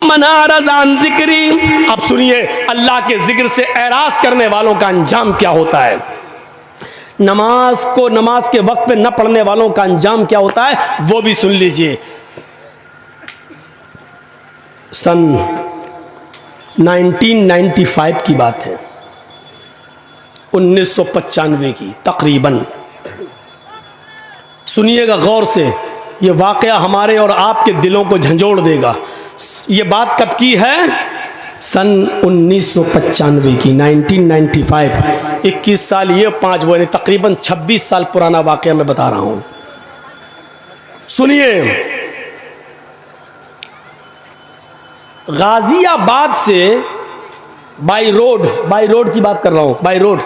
मन अरज़ अन ज़िक्री। अब सुनिए अल्लाह के जिक्र से एराज़ करने वालों का अंजाम क्या होता है, नमाज को नमाज के वक्त पे न पढ़ने वालों का अंजाम क्या होता है, वो भी सुन लीजिए। सन 1995 की बात है, 1995 की तकरीबन। सुनिएगा गौर से, ये वाक़या हमारे और आपके दिलों को झंझोड़ देगा। ये बात कब की है, सन 1995 की, 1995। 21 साल ये 5 वो, तकरीबन 26 साल पुराना वाक़या मैं बता रहा हूँ। सुनिए, गाजियाबाद से बाई रोड की बात कर रहा हूँ, बाई रोड,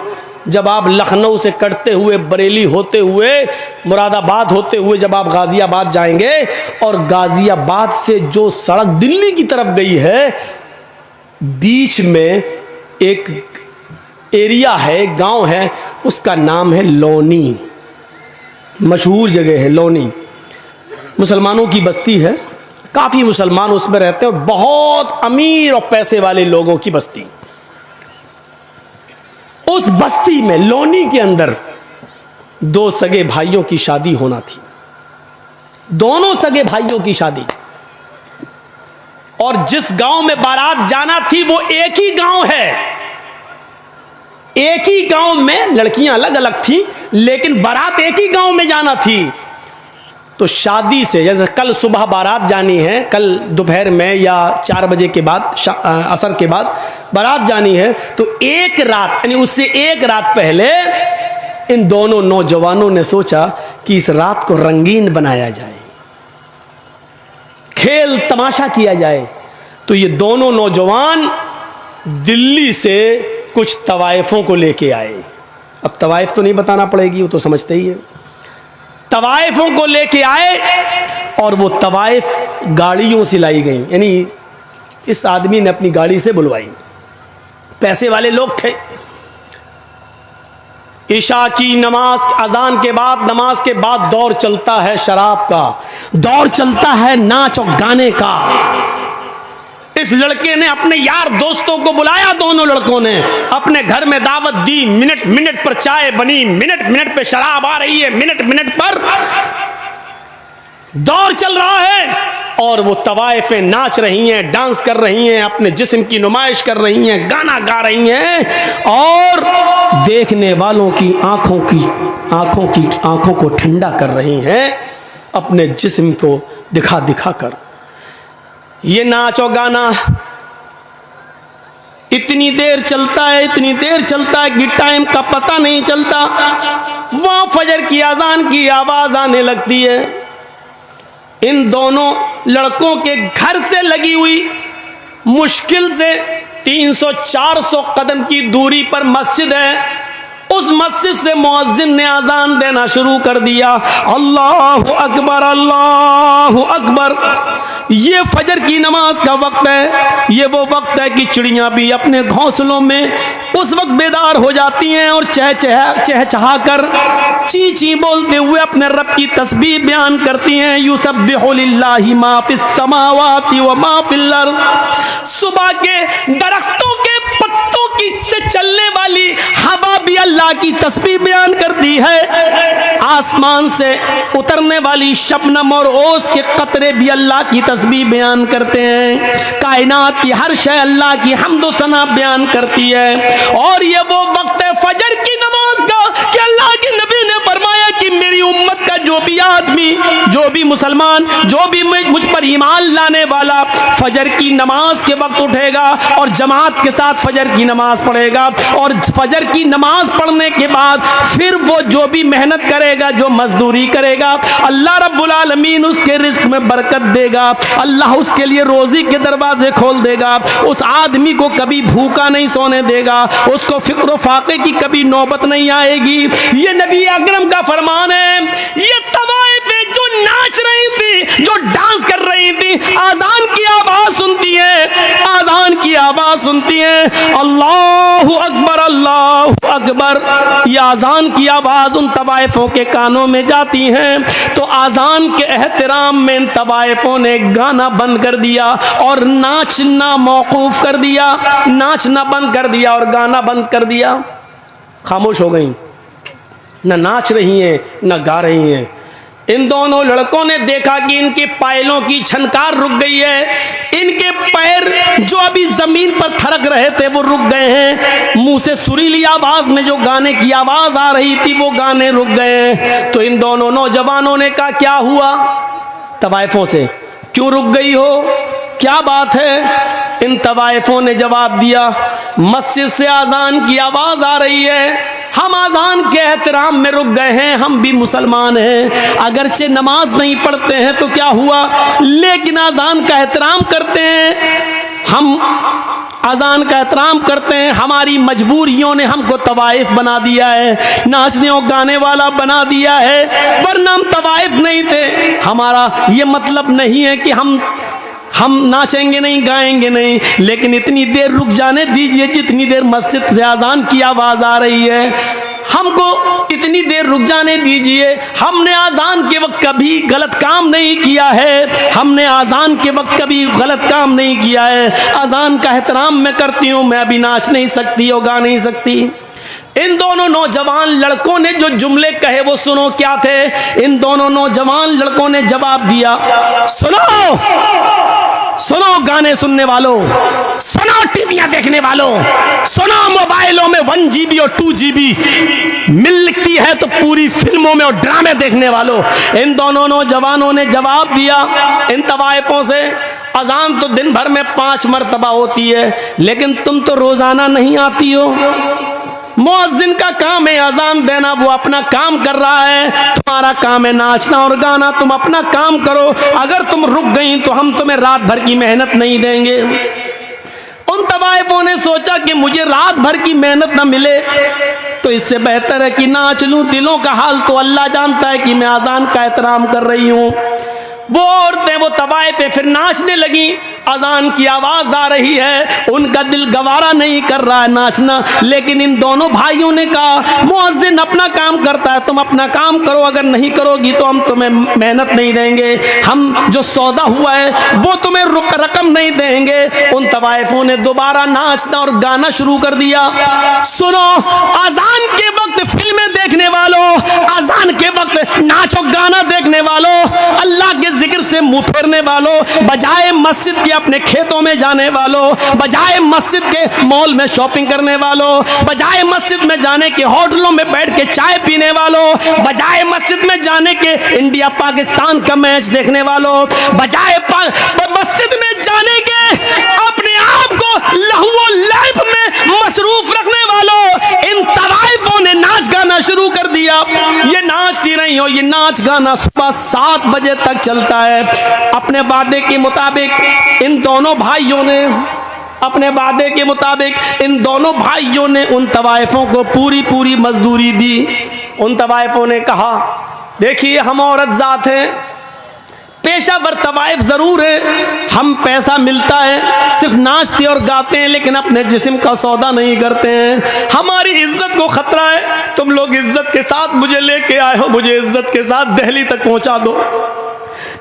जब आप लखनऊ से कटते हुए, बरेली होते हुए, मुरादाबाद होते हुए जब आप गाजियाबाद जाएंगे, और गाजियाबाद से जो सड़क दिल्ली की तरफ गई है, बीच में एक एरिया है, गांव है, उसका नाम है लोनी। मशहूर जगह है लोनी, मुसलमानों की बस्ती है, काफ़ी मुसलमान उसमें रहते हैं, और बहुत अमीर और पैसे वाले लोगों की बस्ती। उस बस्ती में लोनी के अंदर 2 सगे भाइयों की शादी होना थी, दोनों सगे भाइयों की शादी। और जिस गांव में बारात जाना थी वो एक ही गांव है, एक ही गांव में, लड़कियां अलग अलग थी लेकिन बारात एक ही गांव में जाना थी। तो शादी से, जैसे कल सुबह बारात जानी है, कल दोपहर में या 4 बजे के बाद, असर के बाद बारात जानी है, तो एक रात यानी उससे एक रात पहले इन दोनों नौजवानों ने सोचा कि इस रात को रंगीन बनाया जाए, खेल तमाशा किया जाए। तो ये दोनों नौजवान दिल्ली से कुछ तवाइफों को लेके आए। अब तवाइफ तो नहीं बताना पड़ेगी, वो तो समझते ही है। तवाइफों को लेके आए और वो तवाइफ गाड़ियों से लाई गई, यानी इस आदमी ने अपनी गाड़ी से बुलवाई, पैसे वाले लोग थे। ईशा की नमाज, अजान के बाद, नमाज के बाद दौर चलता है शराब का, दौर चलता है नाच और गाने का। इस लड़के ने अपने यार दोस्तों को बुलाया, दोनों लड़कों ने अपने घर में दावत दी। मिनट मिनट पर चाय बनी, मिनट मिनट पे शराब आ रही है, मिनट मिनट पर दौर चल रहा है, और वो तवाइफें नाच रही हैं, डांस कर रही हैं, अपने जिस्म की नुमाइश कर रही हैं, गाना गा रही हैं, और देखने वालों की आंखों को ठंडा कर रही हैं अपने जिस्म को दिखा दिखा कर। ये नाच और गाना इतनी देर चलता है, इतनी देर चलता है कि टाइम का पता नहीं चलता। वहां फजर की अजान की आवाज आने लगती है। इन दोनों लड़कों के घर से लगी हुई मुश्किल से 300-400 कदम की दूरी पर मस्जिद है। उस मस्जिद से मुअज्जिन ने अजान देना शुरू कर दिया, अल्लाहु अकबर, अल्लाहु अकबर। ये फजर की नमाज का वक्त है। ये वो वक्त है कि चिड़ियां भी अपने घोंसलों में उस वक्त बेदार हो जाती हैं और चहचहा कर ची ची बोलते हुए अपने रब की तस्बीह बयान करती हैं। युसब्बिहु लिल्लाहि मा फिस समावाति व मा फिल अर्ज़। सुबह के दरख्तों के पत्तों की से चलने वाली हवा भी अल्लाह की तस्बीह बयान करती है। आसमान से उतरने वाली शबनम और ओस के कतरे भी अल्लाह की तस्बीह बयान करते हैं। कायनात की हर शय अल्लाह की हम्द व सना बयान करती है। और ये वो वक्त है फजर की नमाज का कि अल्लाह के नबी ने फरमाया कि मेरी उम्मत का जो भी आदमी, जो भी मुसलमान, जो भी मुझ पर ईमान लाने वाला फजर की नमाज के वक्त उठेगा और जमात के साथ फजर की नमाज पढ़ेगा, और फजर की नमाज पढ़ने के बाद फिर वो जो भी मेहनत करेगा, जो मजदूरी करेगा, अल्लाह रब्बुल आलमीन उसके रिस्क में बरकत देगा। अल्लाह उसके लिए रोजी के दरवाजे खोल देगा। उस आदमी को कभी भूखा नहीं सोने देगा, उसको फिक्र फाके की कभी नौबत नहीं आएगी। ये नबी अकरम का फरमान है। ये तवाइफें जो नाच रही थी, जो डांस कर रही थी, आजान की आवाज सुनती है, आजान की आवाज सुनती है, अल्लाहु अकबर, अल्लाहु अकबर। ये आजान की आवाज उन तवाइफों के कानों में जाती है तो आजान के एहतराम में इन तवाइफों ने गाना बंद कर दिया और नाचना मौकूफ कर दिया, नाचना बंद कर दिया और गाना बंद कर दिया। खामोश हो गई, न नाच रही हैं न गा रही हैं। इन दोनों लड़कों ने देखा कि इनके पायलों की छनकार रुक गई है, इनके पैर जो अभी जमीन पर थरक रहे थे वो रुक गए हैं, मुंह से सुरीली आवाज में जो गाने की आवाज आ रही थी वो गाने रुक गए हैं। तो इन दोनों नौजवानों ने कहा क्या हुआ तवाइफों से, क्यों रुक गई हो, क्या बात है? इन तवाइफों ने जवाब दिया मस्जिद से आजान की आवाज आ रही है, हम आजान के एहतराम में रुक गए हैं, हम भी मुसलमान हैं, अगरचे नमाज नहीं पढ़ते हैं तो क्या हुआ, लेकिन आजान का एहतराम करते हैं, हम आजान का एहतराम करते हैं, हमारी मजबूरियों ने हमको तवाइफ बना दिया है, नाचने और गाने वाला बना दिया है, वरना हम तवाइफ नहीं थे। हमारा ये मतलब नहीं है कि हम नाचेंगे नहीं गाएंगे नहीं, लेकिन इतनी देर रुक जाने दीजिए जितनी देर मस्जिद से आजान की आवाज आ रही है, हमको इतनी देर रुक जाने दीजिए। हमने आजान के वक्त कभी गलत काम नहीं किया है, हमने आजान के वक्त कभी गलत काम नहीं किया है, आजान का एहतराम मैं करती हूँ, मैं अभी नाच नहीं सकती और गा नहीं सकती। इन दोनों नौजवान लड़कों ने जो जुमले कहे वो सुनो क्या थे। इन दोनों नौजवान लड़कों ने जवाब दिया, सुनो सुनो गाने सुनने वालों, सुनो टीवियां देखने वालों, सुनो मोबाइलों में 1 GB और 2 GB मिलती है तो पूरी फिल्मों में और ड्रामे देखने वालों। इन दोनों नौजवानों ने जवाब दिया इन तवाइफों से, अजान तो दिन भर में 5 मरतबा होती है, लेकिन तुम तो रोजाना नहीं आती हो, मुअज्जिन का काम है अजान देना, वो अपना काम कर रहा है, तुम्हारा काम है नाचना और गाना, तुम अपना काम करो, अगर तुम रुक गई तो हम तुम्हें रात भर की मेहनत नहीं देंगे। उन तवाइफों ने सोचा कि मुझे रात भर की मेहनत न मिले तो इससे बेहतर है कि नाच लूं, दिलों का हाल तो अल्लाह जानता है कि मैं अजान का एहतराम कर रही हूं। वो औरतें वो तवाइफें फिर नाचने लगी, अजान की आवाज आ रही है, उनका दिल गवारा नहीं कर रहा है नाचना, लेकिन इन दोनों भाइयों ने कहा मुअज्जिन अपना काम करता है, तुम अपना काम करो, अगर नहीं करोगी तो हम तुम्हें मेहनत नहीं देंगे, हम जो सौदा हुआ है वो तुम्हें रकम नहीं देंगे। उन तवाइफों ने दोबारा नाचना और गाना शुरू कर दिया। सुनो अजान के वक्त फिल्में देखने वालों, अजान के वक्त नाचो गाना देखने वालों, अल्लाह के जिक्र से मुंह फेरने वालों, बजाय मस्जिद के अपने खेतों में जाने वालों, बजाय मस्जिद के मॉल में शॉपिंग करने वालों, बजाय मस्जिद में जाने के होटलों में बैठ के चाय पीने वालों, बजाय मस्जिद में जाने के इंडिया पाकिस्तान का मैच देखने वालों, बजाय मस्जिद में जाने के अपने आप को लहू लाइफ में मसरूफ रखने वालों, इन तवाइफों ने नाच गाना शुरू कर दिया। ये नाचती रही हो, ये नाच गाना सुबह 7 बजे तक चलता है। अपने वादे के मुताबिक इन दोनों भाइयों ने इन दोनों भाइयों ने उन तवाइफों को पूरी मजदूरी दी। उन तवाइफों ने कहा देखिए हम औरत जात हैं, पेशावर तवाइफ जरूर है, हम पैसा मिलता है सिर्फ नाचते और गाते हैं, लेकिन अपने जिस्म का सौदा नहीं करते हैं, हमारी इज्जत को खतरा है, तुम लोग इज्जत के साथ मुझे लेके आए हो, मुझे इज्जत के साथ दिल्ली तक पहुंचा दो।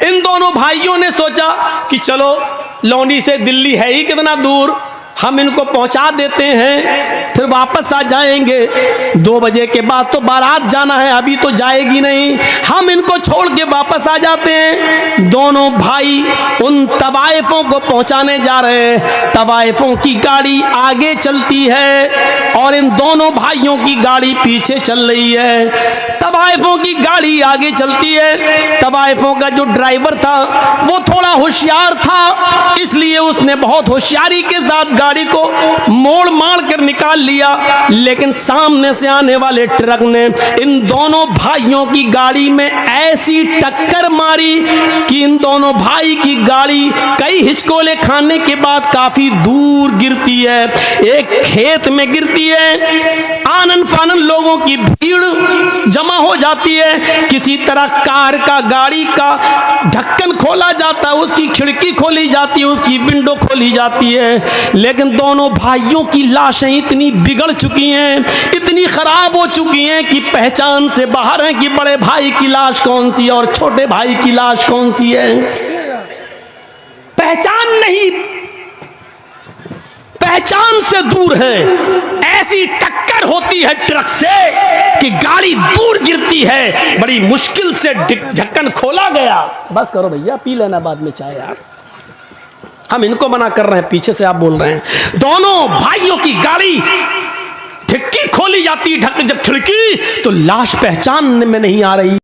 इन दोनों भाइयों ने सोचा कि चलो लौंडी से दिल्ली है ही कितना दूर, हम इनको पहुंचा देते हैं, फिर वापस आ जाएंगे, 2 बजे के बाद तो बारात जाना है, अभी तो जाएगी नहीं, हम इनको छोड़ के वापस आ जाते हैं। दोनों भाई उन तवाइफों को पहुंचाने जा रहे हैं, तवाइफों की गाड़ी आगे चलती है और इन दोनों भाइयों की गाड़ी पीछे चल रही है। तवाइफों की गाड़ी आगे चलती है, तवाइफों का जो ड्राइवर था वो थोड़ा होशियार था, इसलिए उसने बहुत होशियारी के साथ गाड़ी को मोड़ मार कर निकाल लिया, लेकिन सामने से आने वाले ट्रक ने इन दोनों भाइयों की गाड़ी में ऐसी टक्कर मारी कि इन दोनों भाई की गाड़ी कई हिचकोले खाने के बाद काफी दूर गिरती है, एक खेत में गिरती है। आनन फानन लोगों की भीड़ जमा हो जाती है, किसी तरह कार का गाड़ी का ढक्कन खोला जाता है, उसकी खिड़की खोली जाती है, उसकी विंडो खोली जाती है। लेकिन दोनों भाइयों की लाशें इतनी बिगड़ चुकी हैं, इतनी खराब हो चुकी हैं कि पहचान से बाहर है कि बड़े भाई की लाश कौन सी है और छोटे भाई की लाश कौन सी है। पहचान नहीं, पहचान से दूर है। ऐसी टक्कर होती है ट्रक से कि गाड़ी दूर गिरती है, बड़ी मुश्किल से ढक्कन खोला गया। बस करो भैया, पी लेना बाद में चाय यार, हम इनको मना कर रहे हैं, पीछे से आप बोल रहे हैं। दोनों भाइयों की गाड़ी डिक्की खोली जाती, ढक्कन जब खिड़की तो लाश पहचान में नहीं आ रही।